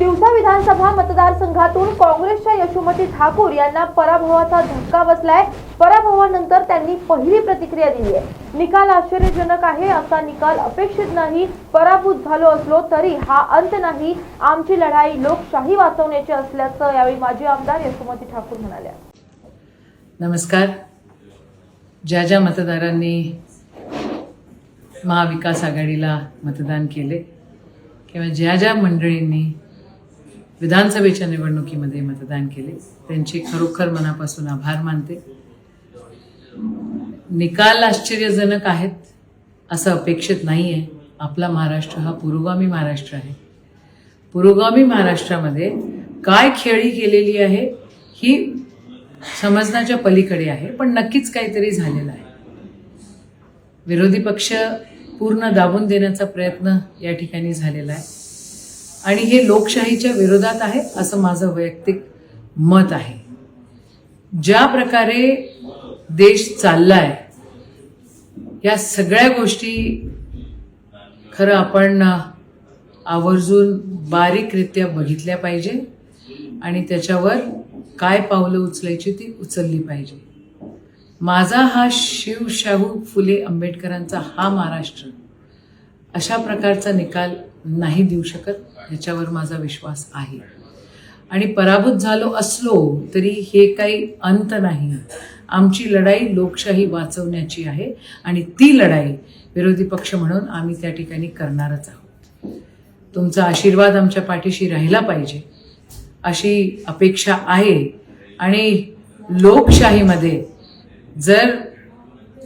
तिवसा विधानसभा मतदारसंघातून काँग्रेसच्या यशोमती ठाकूर यांना पराभवाचा धक्का बसलाय। पराभवानंतर त्यांनी पहिली प्रतिक्रिया दिली आहे। निकाल आश्चर्यजनक आहे, असा निकाल अपेक्षित नाही। पराभूत झालो असलो तरी हा अंत नाही, आमची लढाई लोकशाही वाचवण्याची असल्याचं यावेळी माजी आमदार यशोमती ठाकूर म्हणाल्या। नमस्कार। ज्या मतदारांनी महाविकास आघाडीला मतदान केले किंवा ज्या मंडळींनी विधानसभेच्या निवडणुकीमध्ये मतदान केले त्यांचे खरोखर मनापासून आभार मानते। निकाल आश्चर्यजनक आहेत असं अपेक्षित नाही आहे। आपला महाराष्ट्र हा पुरोगामी महाराष्ट्र आहे। पुरोगामी महाराष्ट्रामध्ये काय खेळी केलेली आहे ही समजण्याच्या पलीकडे आहे, पण नक्कीच काहीतरी झालेलं आहे। विरोधी पक्ष पूर्ण दाबून देण्याचा प्रयत्न या ठिकाणी झालेला आहे आणि हे लोकशाहीच्या विरोधात आहे असं माझं वैयक्तिक मत आहे। ज्या प्रकारे देश चाललाय या सगळ्या गोष्टी खरं आपण आवर्जून बारीकरित्या बघितल्या पाहिजे आणि त्याच्यावर काय पावलं उचलायची ती उचलली पाहिजे। माझा हा शिवशाहू फुले आंबेडकरांचा हा महाराष्ट्र अशा प्रकारचा निकाल नाही देऊ शकत याच्यावर माझा विश्वास आहे। आणि पराभूत झालो असलो तरी हे काही अंत नाही। आमची लढाई लोकशाही वाचवण्याची आहे आणि ती लढाई विरोधी पक्ष म्हणून आम्ही त्या ठिकाणी करणारच आहोत। तुमचा आशीर्वाद आमच्या पाठीशी राहिला पाहिजे अशी अपेक्षा आहे। आणि लोकशाहीमध्ये जर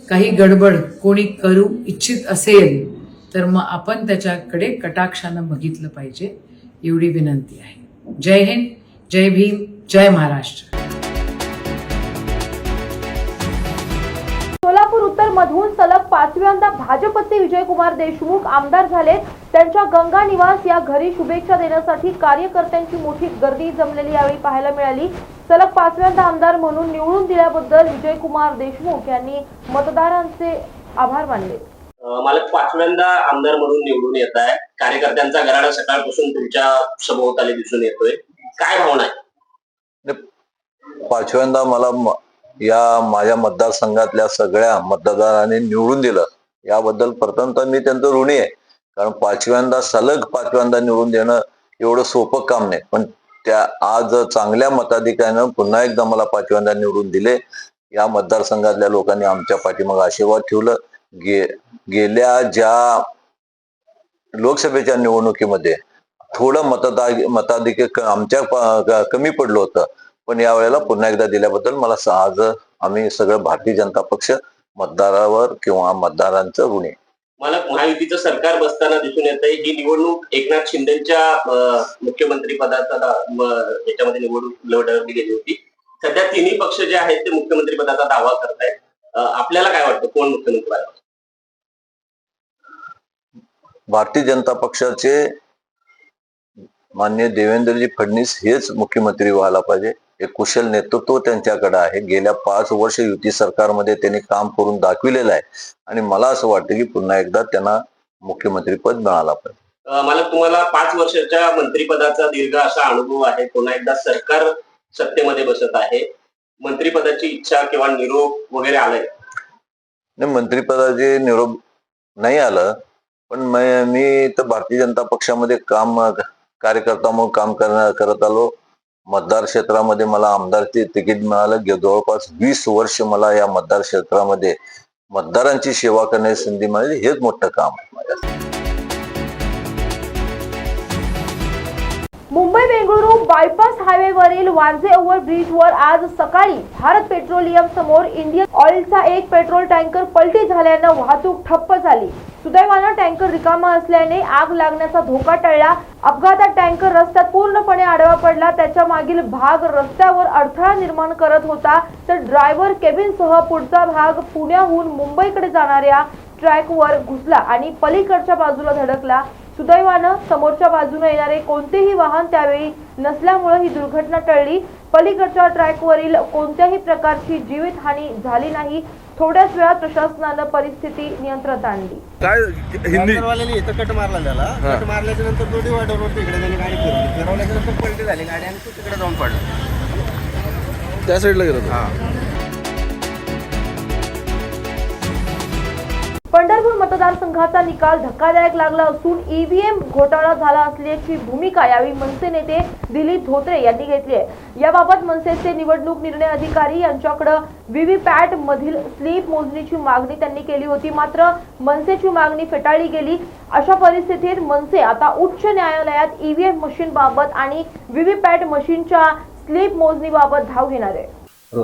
काही गडबड कोणी करू इच्छित असेल तर मग आपण त्याच्याकडे कटाक्षानं बघितलं पाहिजे, एवढी विनंती आहे। जय हिंद, जय भीम, जय महाराष्ट्र। सोलापूर उत्तर मधून सलग 5व्यांदा भाजपचे विजयकुमार देशमुख आमदार झाले। त्यांच्या गंगा निवास या घरी शुभेच्छा देण्यासाठी कार्यकर्त्यांची मोठी गर्दी जमलेली यावेळी पाहायला मिळाली। सलग 5व्यांदा आमदार म्हणून निवडून दिल्याबद्दल विजयकुमार देशमुख यांनी मतदारांचे आभार मानले। मला 5व्यांदा आमदार म्हणून निवडून येत आहे। कार्यकर्त्यांचा गराडा सकाळपासून तुमच्या सभोवताली दिसून येतोय, काय भावना आहे? 5व्यांदा मला या माझ्या मतदारसंघातल्या सगळ्या मतदारांनी निवडून दिलं याबद्दल प्रथम तर मी त्यांचं ऋणी आहे। कारण 5व्यांदा सलग 5व्यांदा निवडून देणं एवढं सोपं काम नाही, पण त्या आज चांगल्या मताधिक्यानं पुन्हा एकदा मला 5व्यांदा निवडून दिले। या मतदारसंघातल्या लोकांनी आमच्या पाठीमागे आशीर्वाद ठेवलं। गेल्या ज्या लोकसभेच्या निवडणुकीमध्ये थोडं मताधिक्य आमच्या कमी पडलं होतं, पण यावेळेला पुन्हा एकदा दिल्याबद्दल मला आज आम्ही सगळं भारतीय जनता पक्ष मतदारावर किंवा मतदारांचं ऋणी। मला महायुतीचं सरकार बसताना दिसून येत आहे। ही निवडणूक एकनाथ शिंदेच्या मुख्यमंत्री पदाचा याच्यामध्ये निवडणूक लढवली गेली होती। सध्या तिन्ही पक्ष जे आहेत ते मुख्यमंत्री पदाचा दावा करतायत। आपल्याला काय वाटतं कोण मुख्यमंत्री व्हायला? भारतीय जनता पक्षाचे माननीय देवेंद्रजी फडणवीस हेच मुख्यमंत्री व्हायला पाहिजे। एक कुशल नेतृत्व त्यांच्याकडे आहे। गेल्या 5 वर्ष युती सरकारमध्ये त्यांनी काम करून दाखविलेलं आहे आणि मला असं वाटतं की पुन्हा एकदा त्यांना मुख्यमंत्री पद मिळाला पाहिजे। मला तुम्हाला 5 वर्षाच्या मंत्रिपदाचा दीर्घ असा अनुभव आहे। पुन्हा एकदा सरकार सत्तेमध्ये बसत आहे। मंत्रिपदाची इच्छा किंवा निरोप वगैरे आलाय? नाही, मंत्रिपदाचे निरोप नाही आलं, पण मी तर भारतीय जनता पक्षामध्ये कार्यकर्ता म्हणून काम करत आलो। मतदार क्षेत्रामध्ये मला आमदारचे तिकीट मिळालं। जवळपास 20 वर्ष मला या मतदार क्षेत्रामध्ये मतदारांची सेवा करण्याची संधी मिळाली। हेच मोठं काम आहे माझ्यासाठी। मुंबई बेंगळुरू बायपास हायवेवरील वांझे ओव्हरब्रिजवर आज सकाळी भारत पेट्रोलियम समोर इंडियन ऑइलचा एक पेट्रोल टँकर पलटी झाल्यानं वाहतूक ठप्प झाली। सुदैवानं टँकर रिकामा असल्याने आग लागण्याचा धोका टळला। अपघातात टँकर रस्त्यात पूर्णपणे आडवा पडला। त्याच्या मागील भाग रस्त्यावर अडथळा निर्माण करत होता, तर ड्रायव्हर केबिनसह पुढचा भाग पुण्याहून मुंबईकडे जाणाऱ्या ट्रॅकवर घुसला आणि पलीकडच्या बाजूला धडकला। सुदैवानं समोरच्या बाजूने येणारे कोणतेही वाहन त्यावेळी नसल्यामुळे ही दुर्घटना टळली। पलीकडच्या ट्रॅकवरील कोणत्याही प्रकारची जीवितहानी झाली नाही। थोड्याच वेळात प्रशासनानं परिस्थिती नियंत्रणात आणली. काय हिंदी वाल्याने इथं कट मारला त्याला. कट मारल्याच्या नंतर तो डिवायडरवर तिकडे त्यांनी गाडी फिरवल्याच्या नंतर पलटी झाली गाडी आणि तो तिकडे जाऊन पडला. त्या साईडला गेलो होतो. पंढरपूर मतदारसंघाचा निकाल धक्कादायक लागला असून ईव्हीएम घोटाळा झाला असल्याची भूमिका यावेळी मनसे नेते दिलीप धोत्रे यांनी घेतली आहे. याबाबत मनसेचे निवडणूक निर्णय अधिकारी यांच्याकडे व्हीव्हीपॅट मधील स्लिप मोजणीची मागणी त्यांनी केली होती, मात्र मनसेची मागणी फेटाळली गेली. अशा परिस्थितीत मनसे आता उच्च न्यायालयात ईव्हीएम मशीन बाबत आणि व्हीव्हीपॅट मशीनच्या स्लिप मोजणीबाबत धाव घेणार आहे.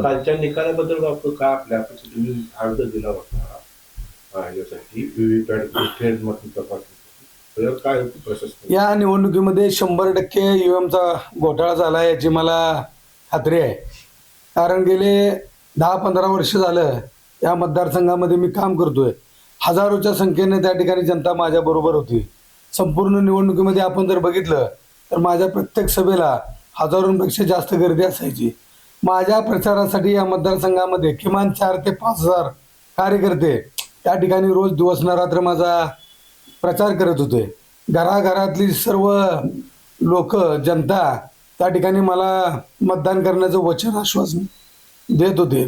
कालच्या निकालाबद्दल बाबतीत काय आपल्या तुम्ही अर्ज दिला होता यासाठी व्हीव्हीपॅट मधून तपासणी काय प्रशासन या निवडणुकीमध्ये 100% ईव्हीएमचा घोटाळा झाला याची मला खात्री आहे. कारण गेले 10-15 वर्ष झालं या मतदारसंघामध्ये मी काम करतोय. हजारोच्या संख्येने त्या ठिकाणी जनता माझ्या बरोबर होती. संपूर्ण निवडणुकीमध्ये आपण जर बघितलं तर माझ्या प्रत्येक सभेला हजारोंपेक्षा जास्त गर्दी असायची. माझ्या प्रचारासाठी या मतदारसंघामध्ये किमान 4 ते 5 हजार कार्यकर्ते त्या ठिकाणी रोज दिवस न रात्र माझा प्रचार करत होते. घराघरातली सर्व लोक जनता त्या ठिकाणी मला मतदान करण्याचं वचन आश्वासन देत होते.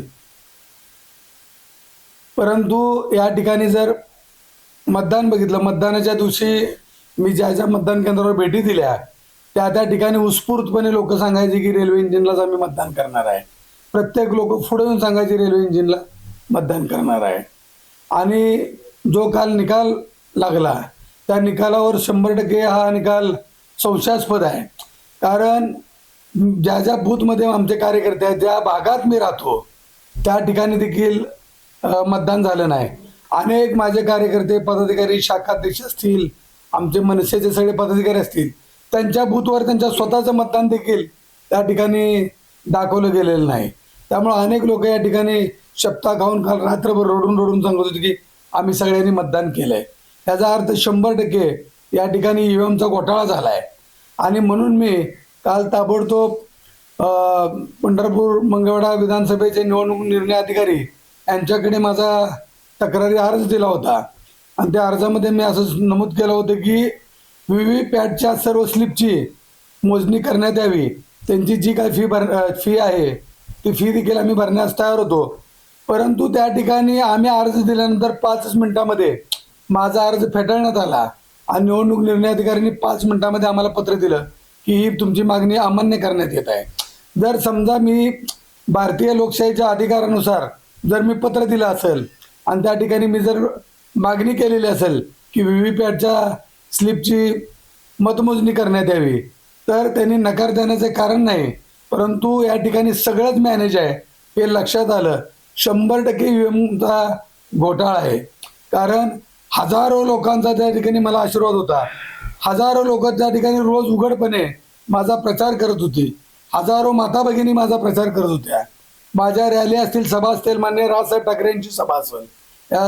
परंतु या ठिकाणी जर मतदान बघितलं, मतदानाच्या दिवशी मी ज्या ज्या मतदान केंद्रावर भेटी दिल्या त्या ठिकाणी उत्स्फूर्तपणे लोक सांगायचे की रेल्वे इंजिनलाच आम्ही मतदान करणार आहे. प्रत्येक लोक पुढे येऊन सांगायचे रेल्वे इंजिनला मतदान करणार आहे. आणि जो काल निकाल लागला त्या निकालावर 100% हा निकाल संशयास्पद आहे. कारण ज्या ज्या बूथमध्ये आमचे कार्यकर्ते आहेत, ज्या भागात मी राहतो त्या ठिकाणी देखील मतदान झालं नाही. अनेक माझे कार्यकर्ते, पदाधिकारी, शाखाध्यक्ष असतील, आमचे मनसेचे सगळे पदाधिकारी असतील, त्यांच्या बूथवर त्यांच्या स्वतःचं मतदान देखील त्या ठिकाणी दाखवलं गेलेलं नाही. त्यामुळे अनेक लोक या ठिकाणी शपथा खाऊन काल रात्रभर रडून सांगत होते की आम्ही सगळ्यांनी मतदान केलंय. याचा अर्थ 100% या ठिकाणी ईव्हीएमचा घोटाळा झाला आहे. आणि म्हणून मी काल ताबडतोब पंढरपूर मंगळवेढा विधानसभेचे निवडणूक निर्णय अधिकारी यांच्याकडे माझा तक्रारी अर्ज दिला होता. आणि त्या अर्जामध्ये मी असं नमूद केलं होतं की व्हीव्हीपॅटच्या सर्व स्लिपची मोजणी करण्यात यावी. त्यांची जी काही फी आहे ती फी देखील आम्ही भरण्यास तयार होतो. परंतु त्या ठिकाणी आम्ही अर्ज दिल्यानंतर 5 मिनिटामध्ये माझा अर्ज फेटाळण्यात आला आणि निवडणूक निर्णय अधिकाऱ्यांनी 5 मिनिटामध्ये आम्हाला पत्र दिलं की ही तुमची मागणी अमान्य करण्यात येत आहे. जर समजा मी भारतीय लोकशाहीच्या अधिकारानुसार जर मी पत्र दिलं असेल आणि त्या ठिकाणी मी जर मागणी केलेली असेल की व्हीव्हीपॅटच्या स्लिपची मतमोजणी करण्यात यावी तर त्यांनी नकार देण्याचे कारण नाही. परंतु या ठिकाणी सगळंच मॅनेज आहे हे लक्षात आलं. 100% ईव्हीएमचा घोटाळा आहे. कारण हजारो लोकांचा त्या ठिकाणी मला आशीर्वाद होता. हजारो लोक त्या ठिकाणी रोज उघडपणे माझा प्रचार करत होती. हजारो माता भगिनी माझा प्रचार करत होत्या. माझ्या रॅली असतील, सभा असतील, माननीय राजसाहेब ठाकरेंची सभा असेल, या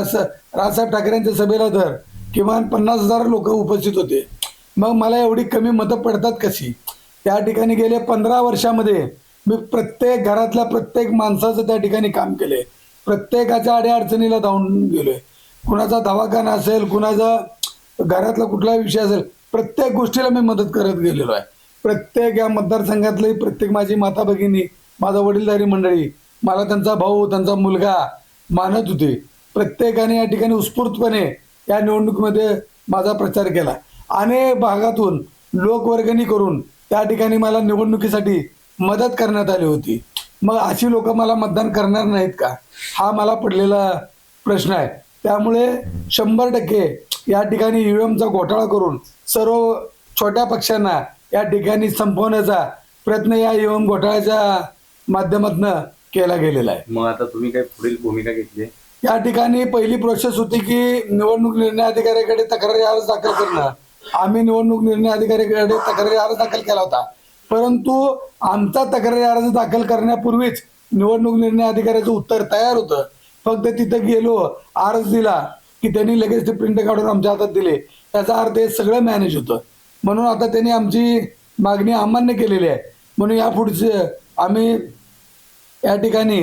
राजसाहेब ठाकरेंच्या सभेला तर किमान 50,000 लोक उपस्थित होते. मग मला एवढी कमी मतं पडतात कशी? त्या ठिकाणी गेले 15 वर्षामध्ये मी प्रत्येक घरातल्या प्रत्येक माणसाचं त्या ठिकाणी काम केले. प्रत्येकाच्या अडीअडचणीला धावून गेलोय. कुणाचा दवाखाना असेल, कुणाचा घरातला कुठलाही विषय असेल, प्रत्येक गोष्टीला मी मदत करत गेलेलो आहे. प्रत्येक या मतदारसंघातली प्रत्येक माझी माता भगिनी, माझा वडीलधारी मंडळी, मला त्यांचा भाऊ, त्यांचा मुलगा मानत होते. प्रत्येकाने या ठिकाणी उत्स्फूर्तपणे या निवडणुकीमध्ये माझा प्रचार केला. अनेक भागातून लोकवर्गणी करून त्या ठिकाणी मला निवडणुकीसाठी मदत करण्यात आली होती. मग अशी लोक मला मतदान करणार नाहीत का? हा मला पडलेला प्रश्न आहे. त्यामुळे 100% या ठिकाणी ईव्हीएमचा घोटाळा करून सर्व छोट्या पक्षांना या ठिकाणी संपवण्याचा प्रयत्न या ईव्हीएम घोटाळ्याच्या माध्यमातून केला गेलेला आहे. मग आता तुम्ही काय पुढील भूमिका घेतली? या ठिकाणी पहिली प्रोसेस होती की निवडणूक निर्णय अधिकाऱ्याकडे तक्रारी अर्ज दाखल करणं. आम्ही निवडणूक निर्णय अधिकाऱ्याकडे तक्रारी अर्ज दाखल केला होता. परंतु आमचा तक्रारी अर्ज दाखल करण्यापूर्वीच निवडणूक निर्णय अधिकाऱ्याचं उत्तर तयार होतं. फक्त तिथं गेलो, अर्ज दिला की त्यांनी लगेच ते प्रिंट काढून आमच्या हातात दिले. त्याचा अर्थ हे सगळं मॅनेज होतं. म्हणून आता त्यांनी आमची मागणी अमान्य केलेली आहे. म्हणून यापुढचे आम्ही या ठिकाणी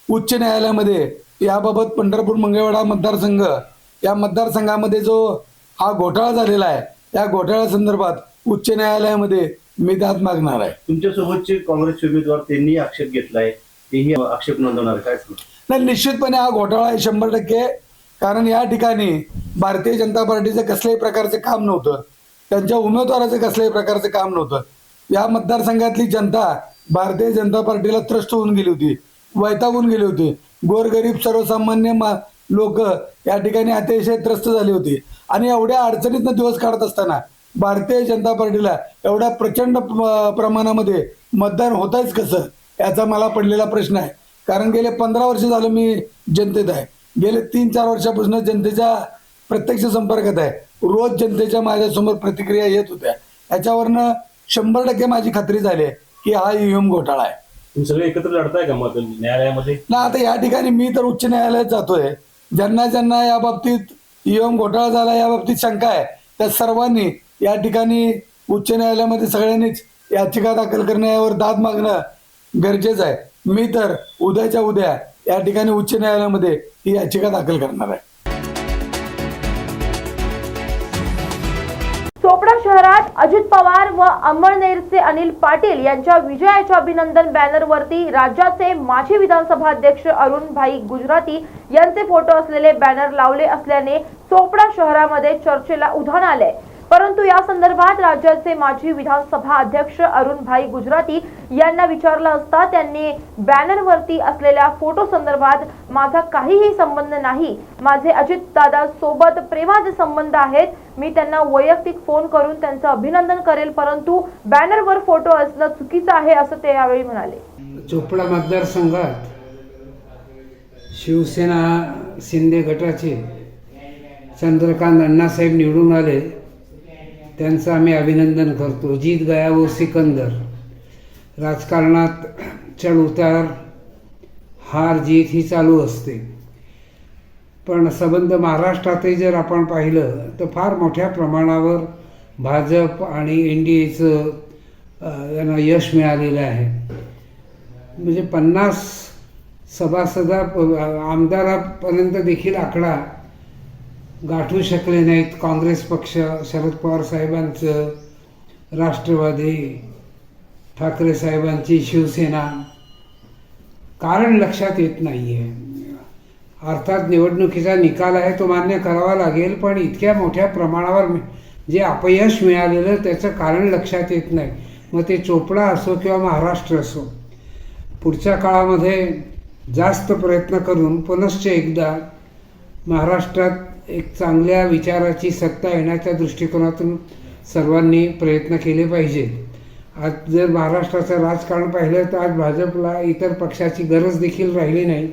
उच्च न्यायालयामध्ये याबाबत पंढरपूर मंगळवेढा मतदारसंघ या मतदारसंघामध्ये जो हा घोटाळा झालेला आहे या घोटाळ्या संदर्भात उच्च न्यायालयामध्ये मी दाद मागणार आहे. तुमच्या सोबतचे काँग्रेसचे उमेदवार त्यांनी आक्षेप घेतलाय, तेही आक्षेप नोंदवणार काय? नाही, निश्चितपणे हा घोटाळा आहे 100%. कारण या ठिकाणी भारतीय जनता पार्टीचं कसल्याही प्रकारचं काम नव्हतं, त्यांच्या उमेदवाराचं कसल्याही प्रकारचं काम नव्हतं. या मतदारसंघातली जनता भारतीय जनता पार्टीला त्रस्त होऊन गेली होती, वैतागून गेली होती. गोरगरीब सर्वसामान्य लोक या ठिकाणी अतिशय त्रस्त झाली होती. आणि एवढ्या अडचणीतनं दिवस काढत असताना भारतीय जनता पार्टीला एवढ्या प्रचंड प्रमाणामध्ये मतदान होतंच कसं, याचा मला पडलेला प्रश्न आहे. कारण गेले 15 वर्ष झालं मी जनतेत आहे, गेले 3-4 वर्षापासून जनतेच्या प्रत्यक्ष संपर्कात आहे. रोज जनतेच्या माझ्यासमोर प्रतिक्रिया येत होत्या. याच्यावरनं 100% माझी खात्री झाली आहे की हा ईव्हीएम घोटाळा आहे. तुम्ही सगळे एकत्र लढताय का मग न्यायालयामध्ये? ना आता या ठिकाणी मी तर उच्च न्यायालयात जातोय. ज्यांना या बाबतीत ईव्हीएम घोटाळा झाला या बाबतीत शंका आहे त्या सर्वांनी या ठिकाणी उच्च न्यायालयामध्ये सगळ्यांनीच याचिका दाखल करण्यावर दाद मागणं गरजेचं आहे. मी तर उद्याच्या उद्या या ठिकाणी उच्च न्यायालयामध्ये ही याचिका दाखल करणार आहे. चोपडा शहरात अजित पवार व अमळनेरचे अनिल पाटील यांच्या विजयाच्या अभिनंदन बॅनरवरती राज्याचे माजी विधानसभा अध्यक्ष अरुणभाई गुजराती यांचे फोटो असलेले बॅनर लावले असल्याने चोपडा शहरामध्ये चर्चेला उधाण आले. परंतु या संदर्भात राज्याचे माजी विधानसभा अध्यक्ष अरुणभाई गुजराती यांना विचारलं असता त्यांनी बॅनरवरती असलेल्या फोटो संदर्भात माझा काहीही संबंध नाही, माझे अजित दादा सोबत प्रेमाचे संबंध आहेत, मी त्यांना वैयक्तिक फोन करून त्यांचं अभिनंदन करेल, परंतु बॅनरवर फोटो असणं चुकीचं आहे असं ते यावेळी म्हणाले. चोपडा मतदारसंघात शिवसेना शिंदे गटाचे चंद्रकांत अण्णासाहेब निवडून आले, त्यांचं आम्ही अभिनंदन करतो. जीत गया वो सिकंदर. राजकारणात चढ उतार हार जीत ही चालू असते, पण संबंध महाराष्ट्रातही जर आपण पाहिलं तर फार मोठ्या प्रमाणावर भाजप आणि NDAचं यांना यश मिळालेलं आहे. म्हणजे 50 सभासदा आमदारापर्यंत देखील आकडा गाठू शकले नाहीत काँग्रेस पक्ष, शरद पवार साहेबांचं राष्ट्रवादी, ठाकरे साहेबांची शिवसेना. कारण लक्षात येत नाही आहे. अर्थात निवडणुकीचा निकाल आहे तो मान्य करावा लागेल, पण इतक्या मोठ्या प्रमाणावर जे अपयश मिळालेलं त्याचं कारण लक्षात येत नाही. मग ते चोपडा असो किंवा महाराष्ट्र असो, पुढच्या काळामध्ये जास्त प्रयत्न करून पुनश्च एकदा महाराष्ट्रात एक चांगल्या विचाराची सत्ता येण्याच्या दृष्टिकोनातून सर्वांनी प्रयत्न केले पाहिजेत. आज जर महाराष्ट्राचं राजकारण पाहिलं तर आज भाजपला इतर पक्षाची गरज देखील राहिली नाही.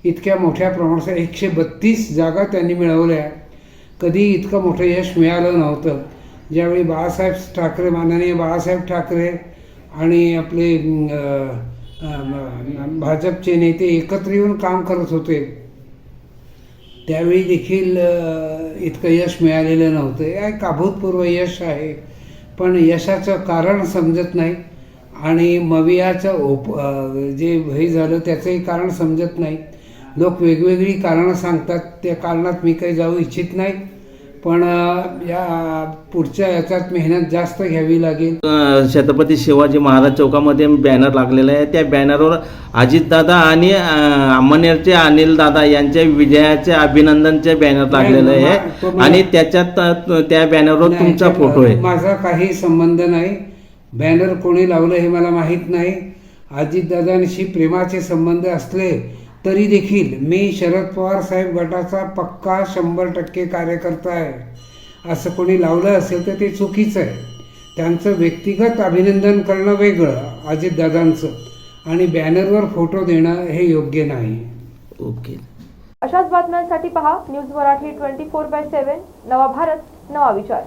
इतक्या मोठ्या प्रमाणात 132 जागा त्यांनी मिळवल्या. कधी इतकं मोठं यश मिळालं नव्हतं. ज्यावेळी माननीय बाळासाहेब ठाकरे आणि आपले भाजपचे नेते एकत्र येऊन काम करत होते, त्यावेळी देखील इतकं यश मिळालेलं नव्हतं. हे एक अभूतपूर्व यश आहे, पण यशाचं कारण समजत नाही आणि मवियाचं जे हे झालं त्याचंही कारण समजत नाही. लोक वेगवेगळी कारणं सांगतात, त्या कारणात मी काही जाऊ इच्छित नाही, पण या पुढच्या याच्यात मेहनत जास्त घ्यावी लागेल. छत्रपती शिवाजी महाराज चौकामध्ये बॅनर लागलेला आहे. त्या बॅनरवर अजितदादा आणि अमळनेरचे अनिल दादा यांच्या विजयाचे अभिनंदनचे बॅनर लागलेलं आहे आणि त्याच्यात त्या बॅनरवर तुमचा फोटो आहे. माझा काही संबंध नाही. बॅनर कोणी लावलं हे मला माहीत नाही. अजितदादांशी प्रेमाचे संबंध असले तरी देखील मी शरद पवार साहेब गटाचा पक्का 100% कार्यकर्ता आहे. असं कोणी लावलं असेल तर ते चुकीचं आहे. त्यांचं व्यक्तिगत अभिनंदन करणं वेगळं अजितदादांचं, आणि बॅनरवर फोटो देणं हे योग्य नाही. ओके. अशाच बातम्यांसाठी पहा न्यूज मराठी 24/7. नवा भारत, नवा विचार.